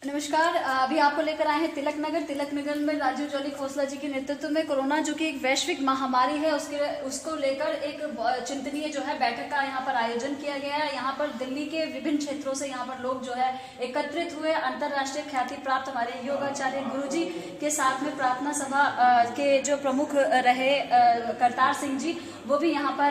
नमस्कार। अभी आपको लेकर आए हैं तिलक नगर में राजीव जौली खोसला जी के नेतृत्व में कोरोना जो कि एक वैश्विक महामारी है उसको लेकर एक चिंतनीय जो है बैठक का यहाँ पर आयोजन किया गया है। यहाँ पर दिल्ली के विभिन्न क्षेत्रों से यहाँ पर लोग जो है एकत्रित हुए। अंतर्राष्ट्रीय ख्याति प्राप्त हमारे योगाचार्य गुरुजी के साथ में प्रार्थना सभा के जो प्रमुख रहे करतार सिंह जी वो भी यहाँ पर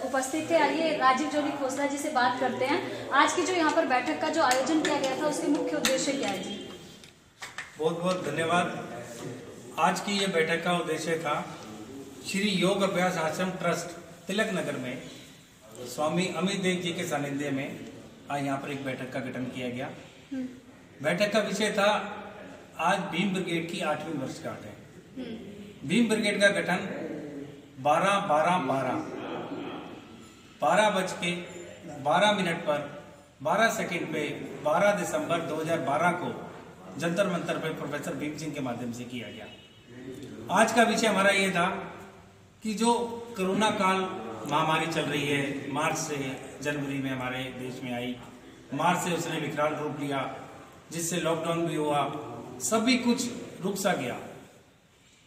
उपस्थित थे। आइए राजीव जौली खोसला जी से बात करते हैं। आज की जो यहाँ पर बैठक का जो आयोजन किया गया था उसके मुख्य उद्देश्य क्या है जी? बहुत बहुत धन्यवाद। आज की ये बैठक का उद्देश्य था श्री योग अभ्यास आश्रम ट्रस्ट तिलक नगर में स्वामी अमित देव जी के सानिध्य में आज यहाँ पर एक बैठक का गठन किया गया। बैठक का विषय था आज भीम ब्रिगेड की 8वीं वर्षगांठ है। भीम ब्रिगेड का गठन 12 पर 12 सेकंड पे 12 दिसंबर 2012 को जंतर मंतर पे प्रोफेसर भीम सिंह के माध्यम से किया गया। आज का विषय हमारा ये था कि जो कोरोना काल महामारी चल रही है, मार्च से जनवरी में हमारे देश में आई, मार्च से उसने विकराल रूप लिया, जिससे लॉकडाउन भी हुआ, सभी कुछ रुक सा गया।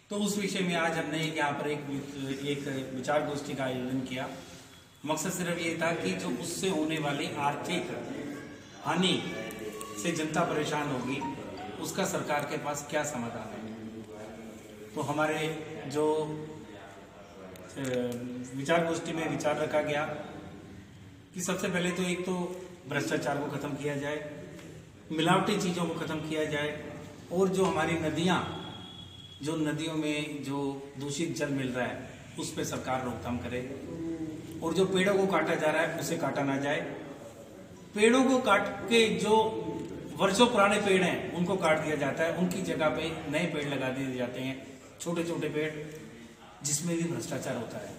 तो उस विषय में आज हमने यहाँ पर एक विचार गोष्ठी का आयोजन किया। मकसद सिर्फ ये था कि जो उससे होने वाली आर्थिक हानि से जनता परेशान होगी उसका सरकार के पास क्या समाधान है। तो हमारे जो विचार गोष्ठी में विचार रखा गया कि सबसे पहले तो एक तो भ्रष्टाचार को खत्म किया जाए, मिलावटी चीज़ों को खत्म किया जाए, और जो हमारी नदियों में जो दूषित जल मिल रहा है उस पर सरकार रोकथाम करे, और जो पेड़ों को काटा जा रहा है उसे काटा ना जाए। पेड़ों को काट के जो वर्षों पुराने पेड़ हैं उनको काट दिया जाता है, उनकी जगह पे नए पेड़ लगा दिए जाते हैं, छोटे छोटे पेड़, जिसमें भी भ्रष्टाचार होता है।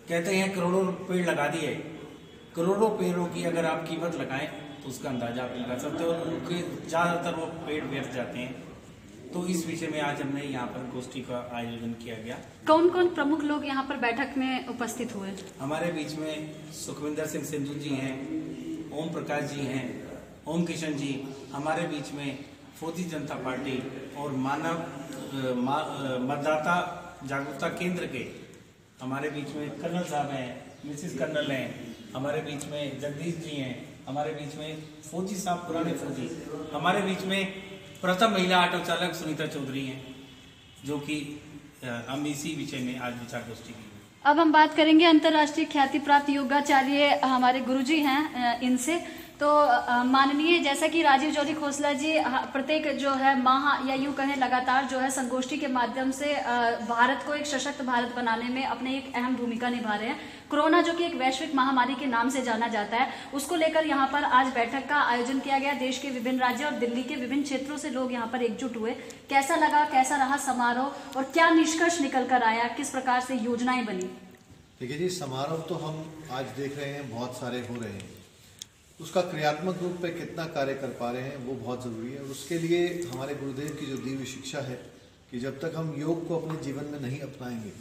कहते हैं करोड़ों पेड़ लगा दिए, करोड़ों पेड़ों की अगर आप कीमत लगाएं तो उसका अंदाजा आप लगा सकते हो, उनके ज़्यादातर वो पेड़ व्यर्थ जाते हैं। तो इस विषय में आज हमने यहाँ पर गोष्ठी का आयोजन किया गया। कौन कौन प्रमुख लोग यहाँ पर बैठक में उपस्थित हुए? हमारे बीच में सुखविंदर सिंह सिंधु जी हैं, ओम प्रकाश जी हैं, ओम किशन जी। हमारे बीच में फौजी जनता पार्टी और मतदाता जागरूकता केंद्र के हमारे बीच में कर्नल साहब हैं, मिसिस कर्नल हैं, हमारे बीच में जगदीश जी हैं, हमारे बीच में फौजी साहब पुराने फौजी, हमारे बीच में प्रथम महिला ऑटो चालक सुनीता चौधरी हैं, जो कि हम इसी विषय में आज विचार गोष्ठी की। अब हम बात करेंगे अंतर्राष्ट्रीय ख्याति प्राप्त योगाचार्य हमारे गुरुजी हैं इनसे। तो माननीय, जैसा कि राजीव जौली खोसला जी प्रत्येक जो है माह या यूं कहें लगातार जो है संगोष्ठी के माध्यम से भारत को एक सशक्त भारत बनाने में अपने एक अहम भूमिका निभा रहे हैं। कोरोना जो कि एक वैश्विक महामारी के नाम से जाना जाता है, उसको लेकर यहाँ पर आज बैठक का आयोजन किया गया। देश के विभिन्न राज्यों और दिल्ली के विभिन्न क्षेत्रों से लोग यहाँ पर एकजुट हुए। कैसा लगा, कैसा रहा समारोह और क्या निष्कर्ष निकल कर आया, किस प्रकार से योजनाएं बनी? देखिए जी, समारोह तो हम आज देख रहे हैं बहुत सारे हो रहे हैं, उसका क्रियात्मक रूप पे कितना कार्य कर पा रहे हैं वो बहुत ज़रूरी है। और उसके लिए हमारे गुरुदेव की जो दिव्य शिक्षा है कि जब तक हम योग को अपने जीवन में नहीं अपनाएंगे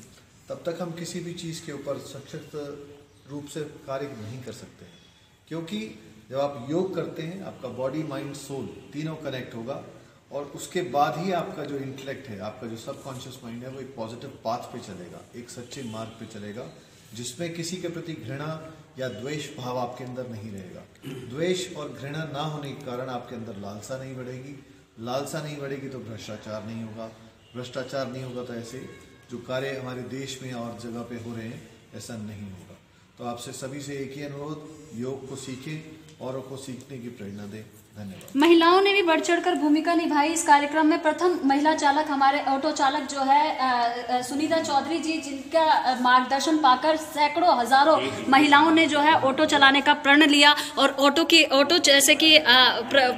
तब तक हम किसी भी चीज़ के ऊपर सशक्त रूप से कार्य नहीं कर सकते हैं। क्योंकि जब आप योग करते हैं आपका बॉडी, माइंड, सोल तीनों कनेक्ट होगा, और उसके बाद ही आपका जो इंटेलेक्ट है, आपका जो सबकॉन्शियस माइंड है, वो एक पॉजिटिव पाथ पे चलेगा, एक सच्चे मार्ग पे चलेगा, जिसमें किसी के प्रति घृणा या द्वेष भाव आपके अंदर नहीं रहेगा। द्वेष और घृणा ना होने के कारण आपके अंदर लालसा नहीं बढ़ेगी, लालसा नहीं बढ़ेगी तो भ्रष्टाचार नहीं होगा, भ्रष्टाचार नहीं होगा तो ऐसे जो कार्य हमारे देश में और जगह पे हो रहे हैं ऐसा नहीं होगा। तो आपसे सभी से एक ही अनुरोध, योग को सीखें, औरों को सीखने की प्रेरणा दें। धन्यवाद। महिलाओं ने भी बढ़ चढ़कर भूमिका निभाई इस कार्यक्रम में। प्रथम महिला चालक हमारे ऑटो चालक जो है सुनीता चौधरी जी, जिनका मार्गदर्शन पाकर सैकड़ों हजारों महिलाओं ने जो है ऑटो चलाने का प्रण लिया। और ऑटो जैसे कि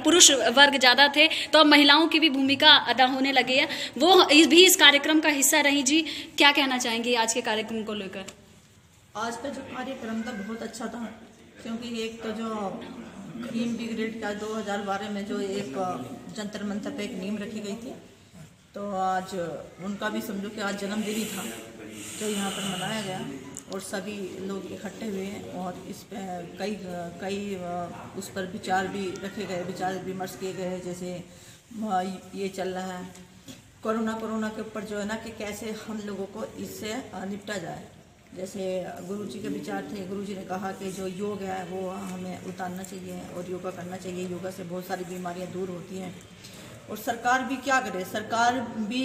पुरुष वर्ग ज्यादा थे तो अब महिलाओं की भी भूमिका अदा होने लगी है, वो भी इस कार्यक्रम का हिस्सा रही। जी, क्या कहना चाहेंगे आज के कार्यक्रम को लेकर? आज का जो कार्यक्रम था बहुत अच्छा था, क्योंकि एक तो जो भीम ब्रिगेड का 2012 में जो एक जंतर मंतर पे एक नींव रखी गई थी, तो आज उनका भी समझो कि आज जन्मदिन ही था जो यहाँ पर मनाया गया। और सभी लोग इकट्ठे हुए हैं और इस पे कई उस पर विचार भी रखे गए, विचार विमर्श किए गए हैं। जैसे ये चल रहा है कोरोना के ऊपर जो है ना कि कैसे हम लोगों को इससे निपटा जाए। जैसे गुरुजी के विचार थे, गुरुजी ने कहा कि जो योग है वो हमें उतारना चाहिए और योगा करना चाहिए। योगा से बहुत सारी बीमारियां दूर होती हैं। और सरकार भी क्या करे, सरकार भी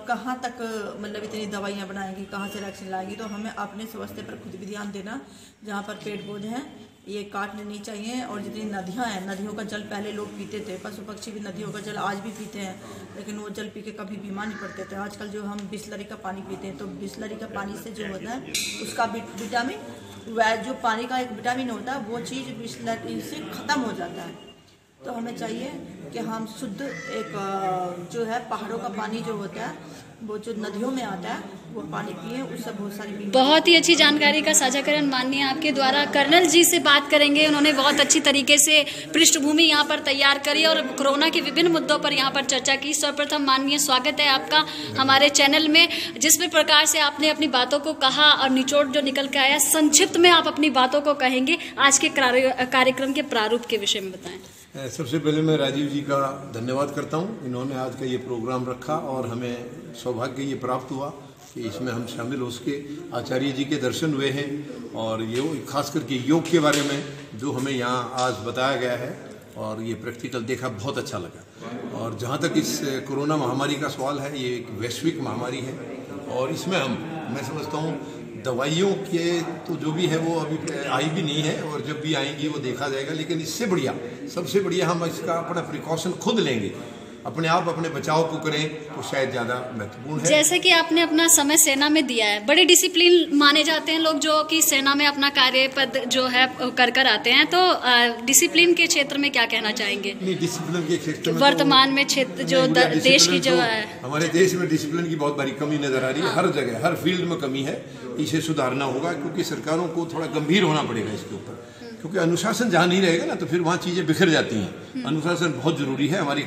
कहाँ तक मतलब इतनी दवाइयाँ बनाएंगी, कहाँ से वैक्सीन लाएगी। तो हमें अपने स्वास्थ्य पर खुद भी ध्यान देना। जहाँ पर पेड़ पौधे हैं ये काटने नहीं चाहिए। और जितनी नदियाँ हैं, नदियों का जल पहले लोग पीते थे, पशु पक्षी भी नदियों का जल आज भी पीते हैं, लेकिन वो जल पी के कभी बीमार नहीं पड़ते थे। आजकल जो हम बिसलरी का पानी पीते हैं, तो बिसलरी का पानी से जो होता है उसका विटामिन, वह जो पानी का एक विटामिन होता है वो चीज़ बिसलरी से ख़त्म हो जाता है। तो हमें चाहिए कि हम शुद्ध एक जो है पहाड़ों का पानी जो होता है वो जो नदियों में आता है वो पानी पिए, उससे बहुत सारी बहुत ही अच्छी जानकारी का साझाकरण माननीय आपके द्वारा। कर्नल जी से बात करेंगे, उन्होंने बहुत अच्छी तरीके से पृष्ठभूमि यहाँ पर तैयार करी और कोरोना के विभिन्न मुद्दों पर यहाँ पर चर्चा की। सर्वप्रथम माननीय स्वागत है आपका हमारे चैनल में। जिस भी प्रकार से आपने अपनी बातों को कहा और निचोड़ जो निकल के आया, संक्षिप्त में आप अपनी बातों को कहेंगे, आज के कार्यक्रम के प्रारूप के विषय में बताएं। सबसे पहले मैं राजीव जी का धन्यवाद करता हूं। इन्होंने आज का ये प्रोग्राम रखा और हमें सौभाग्य ये प्राप्त हुआ कि इसमें हम शामिल हो सके। आचार्य जी के दर्शन हुए हैं और ये खास करके योग के बारे में जो हमें यहाँ आज बताया गया है और ये प्रैक्टिकल देखा, बहुत अच्छा लगा। और जहाँ तक इस कोरोना महामारी का सवाल है, ये एक वैश्विक महामारी है और इसमें मैं समझता हूँ दवाइयों के तो जो भी है वो अभी आई भी नहीं है और जब भी आएंगी वो देखा जाएगा। लेकिन इससे बढ़िया, सबसे बढ़िया हम इसका अपना प्रिकॉशन खुद लेंगे, अपने आप अपने बचाव को करें तो शायद ज़्यादा महत्वपूर्ण है। जैसे कि आपने अपना समय सेना में दिया है, बड़े डिसिप्लिन माने जाते हैं लोग जो कि सेना में अपना कार्य पद जो है कर आते हैं, तो डिसिप्लिन के क्षेत्र में क्या कहना चाहेंगे? नहीं, डिसिप्लिन के क्षेत्र में वर्तमान में क्षेत्र जो देश की जो है, हमारे देश में डिसिप्लिन की बहुत बड़ी कमी नजर आ रही है। हर जगह हर फील्ड में कमी है, इसे सुधारना होगा क्योंकि सरकारों को थोड़ा गंभीर होना पड़ेगा इसके ऊपर। क्योंकि अनुशासन जहाँ नहीं रहेगा ना तो फिर वहाँ चीज़ें बिखर जाती हैं। अनुशासन बहुत जरूरी है, हमारी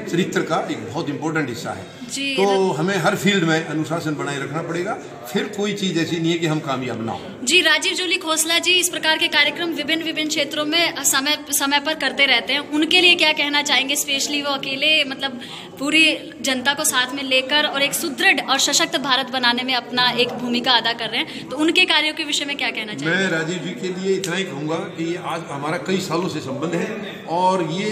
चरित्र का एक बहुत इंपॉर्टेंट हिस्सा है। तो हमें हर फील्ड में अनुशासन बनाए रखना पड़ेगा, फिर कोई चीज़ ऐसी नहीं है कि हम कामयाब ना हो। जी, राजीव जोली खोसला जी इस प्रकार के कार्यक्रम विभिन्न क्षेत्रों में समय पर करते रहते हैं, उनके लिए क्या कहना चाहेंगे? स्पेशली वो अकेले मतलब पूरी जनता को साथ में लेकर और एक सुदृढ़ और सशक्त भारत बनाने में अपना एक भूमिका अदा कर रहे हैं, तो उनके कार्यों के विषय में क्या कहना चाहेंगे? मैं राजीव जी के लिए इतना ही कहूँगा कि आज हमारा कई सालों से संबंध है और ये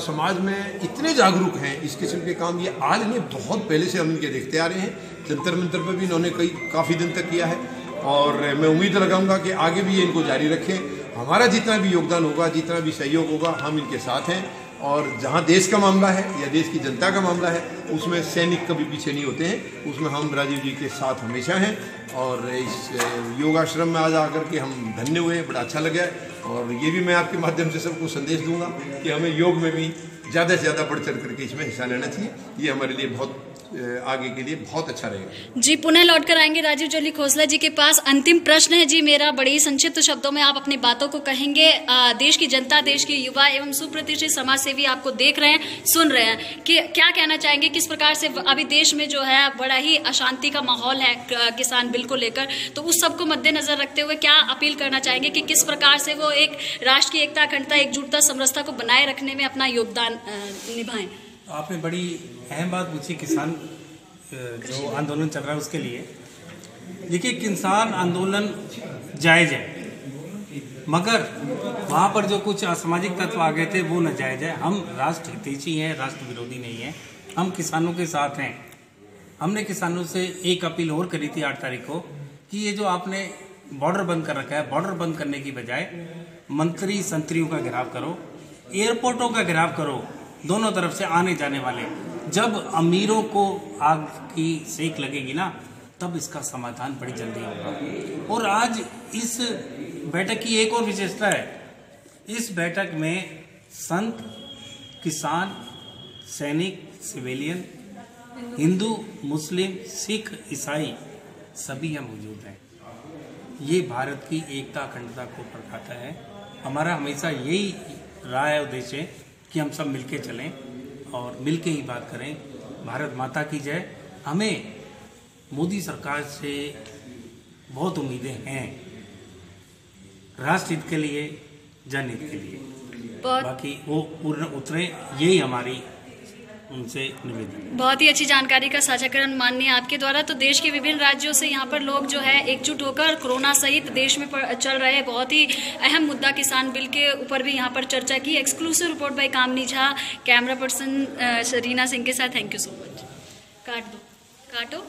समाज में इतने जागरूक हैं, इस किस्म के काम ये आज नहीं बहुत पहले से हम इनके देखते आ रहे हैं। जंतर मंतर पर भी इन्होंने काफ़ी दिन तक किया है और मैं उम्मीद लगाऊंगा कि आगे भी ये इनको जारी रखें। हमारा जितना भी योगदान होगा, जितना भी सहयोग होगा, हम इनके साथ हैं। और जहाँ देश का मामला है या देश की जनता का मामला है उसमें सैनिक कभी पीछे नहीं होते हैं, उसमें हम राजीव जी के साथ हमेशा हैं। और इस योगाश्रम में आज आकर के हम धन्य हुए, बड़ा अच्छा लगा। और ये भी मैं आपके माध्यम से सबको संदेश दूंगा कि हमें योग में भी ज़्यादा से ज़्यादा बढ़ चढ़ करके इसमें हिस्सा लेना चाहिए। ये हमारे लिए बहुत आगे के लिए बहुत अच्छा रहेगा। जी, पुनः लौट कर आएंगे राजीव जोली खोसला जी के पास। अंतिम प्रश्न है जी मेरा, बड़े ही संक्षिप्त शब्दों में आप अपनी बातों को कहेंगे। देश की जनता, देश के युवा एवं सुप्रतिष्ठित समाज सेवी आपको देख रहे हैं, सुन रहे हैं, कि क्या कहना चाहेंगे? किस प्रकार से अभी देश में जो है बड़ा ही अशांति का माहौल है किसान बिल को लेकर, तो उस सबको मद्देनजर रखते हुए क्या अपील करना चाहेंगे कि किस प्रकार से वो एक राष्ट्र की एकता, अखंडता, एकजुटता, समरसता को बनाए रखने में अपना योगदान निभाएं? आपने बड़ी अहम बात पूछी, किसान जो आंदोलन चल रहा है उसके लिए। देखिए, किसान आंदोलन जायज है, मगर वहाँ पर जो कुछ असामाजिक तत्व आ गए थे वो न जायज है। हम राष्ट्र हितैषी हैं, राष्ट्र विरोधी नहीं है, हम किसानों के साथ हैं। हमने किसानों से एक अपील और करी थी 8 तारीख को कि ये जो आपने बॉर्डर बंद कर रखा है, बॉर्डर बंद करने की बजाय मंत्री संतरियों का घेराव करो, एयरपोर्टों का घेराव करो, दोनों तरफ से आने जाने वाले। जब अमीरों को आग की सेक लगेगी ना, तब इसका समाधान बड़ी जल्दी होगा। और आज इस बैठक की एक और विशेषता है, इस बैठक में संत, किसान, सैनिक, सिविलियन, हिंदू, मुस्लिम, सिख, ईसाई सभी यहाँ मौजूद हैं। ये भारत की एकता, अखंडता को प्रकाशता है। हमारा हमेशा यही रहा है उद्देश्य कि हम सब मिलके चलें और मिलके ही बात करें। भारत माता की जय। हमें मोदी सरकार से बहुत उम्मीदें हैं राष्ट्र हित के लिए, जनहित के लिए। बाकी वो पूर्ण उतरे, यही हमारी उनसे निवेदन। बहुत ही अच्छी जानकारी का साझाकरण माननीय आपके द्वारा। तो देश के विभिन्न राज्यों से यहाँ पर लोग जो है एकजुट होकर कोरोना सहित देश में चल रहे बहुत ही अहम मुद्दा किसान बिल के ऊपर भी यहाँ पर चर्चा की। Exclusive report by Kamini Jha, camera person Reena Singh के साथ। Thank you so much. काट दो, काटो।